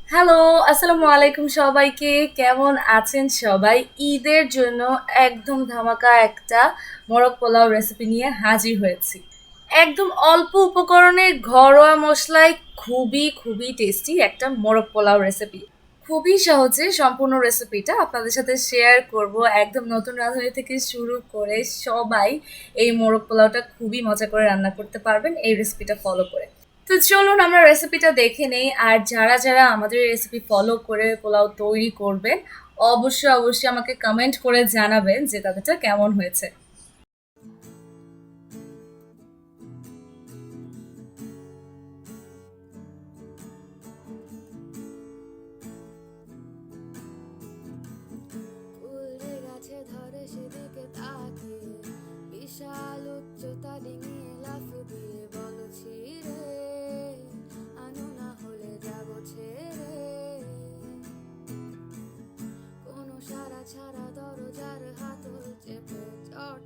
Hello, আসসালামু আলাইকুম সবাইকে। কেমন আছেন সবাই? ঈদের জন্য একদম ধামাকা একটা মোরগ পোলাও রেসিপি নিয়ে হাজির হয়েছি। একদম অল্প উপকরণে ঘরোয়া মসলায় খুবই টেস্টি একটা মোরগ পোলাও রেসিপি। খুবই সহজে সম্পূর্ণ রেসিপিটা আপনাদের সাথে শেয়ার করব। একদম নতুন রাঁধুনি থেকে শুরু করে সবাই এই মোরগ পোলাওটা খুবই মজা করে রান্না করতে পারবেন এই রেসিপিটা ফলো করে। তো চলুন আমরা রেসিপিটা দেখে নেই। আর যারা আমাদের রেসিপি ফলো করে পোলাও তৈরি করবেন, অবশ্যই আমাকে কমেন্ট করে জানাবেন যে তাদেরটা কেমন হয়েছে। উল্টে গাছে ধরে সেদিকে তাকিয়ে বিশাল উচ্চতা ডিঙিয়ে লাফ দিয়ে বলো ছিঁড়ে আনো না হলে যাব ছেড়ে কোনো সারা ছাড়া দরজার হাতল চেপে চট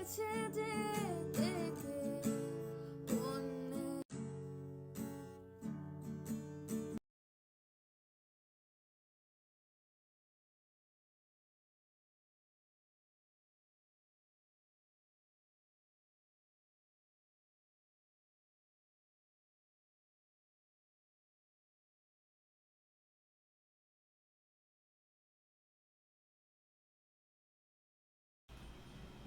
গেছে যে দেখে অন্য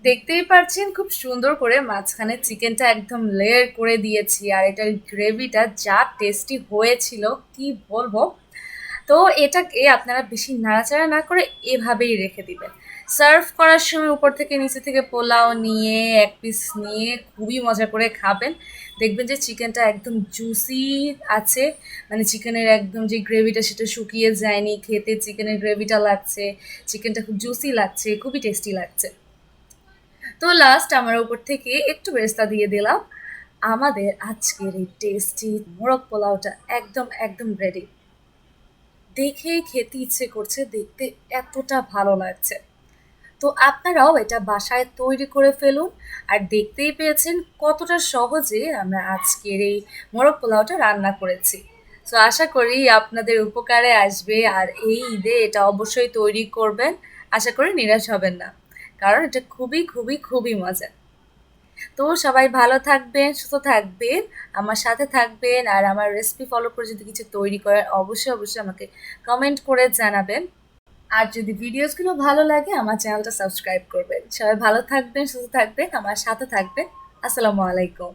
দেখতেই পাচ্ছেন খুব সুন্দর করে মাঝখানে চিকেনটা একদম লেয়ার করে দিয়েছি, আর এটার গ্রেভিটা যা টেস্টি হয়েছিল কি বলবো। তো এটাকে আপনারা বেশি নাড়াচাড়া না করে এভাবেই রেখে দিবেন। সার্ভ করার সময় উপর থেকে নিচে থেকে পোলাও নিয়ে এক পিস নিয়ে খুবই মজা করে খাবেন। দেখবেন যে চিকেনটা একদম জুসি আছে, মানে চিকেনের একদম যে গ্রেভিটা সেটা শুকিয়ে যায়নি, খেতে চিকেনের গ্রেভিটা লাগছে, চিকেনটা খুব জুসি লাগছে, খুবই টেস্টি লাগছে। তো লাস্ট আমার উপর থেকে একটু বেরেস্তা দিয়ে দিলাম। আমাদের আজকের এই টেস্টি মোরগ পোলাওটা একদম একদম রেডি। দেখেই খেতে ইচ্ছে করছে, দেখতে এতটা ভালো লাগছে। তো আপনারাও এটা বাসায় তৈরি করে ফেলুন। আর দেখতেই পেয়েছেন কতটা সহজে আমরা আজকের এই মোরগ পোলাওটা রান্না করেছি। তো আশা করি আপনাদের উপকারে আসবে, আর এই ঈদে এটা অবশ্যই তৈরি করবেন। আশা করি নিরাশ হবেন না, কারণ এটা খুবই খুবই খুবই মজা। তো সবাই ভালো থাকবেন, সুস্থ থাকবেন, আমার সাথে থাকবেন, আর আমার রেসিপি ফলো করে যদি কিছু তৈরি করেন অবশ্যই অবশ্যই আমাকে কমেন্ট করে জানাবেন। আর যদি ভিডিওসগুলো ভালো লাগে আমার চ্যানেলটা সাবস্ক্রাইব করবেন। সবাই ভালো থাকবেন, সুস্থ থাকবেন, আমার সাথে থাকবেন। আসসালামু আলাইকুম।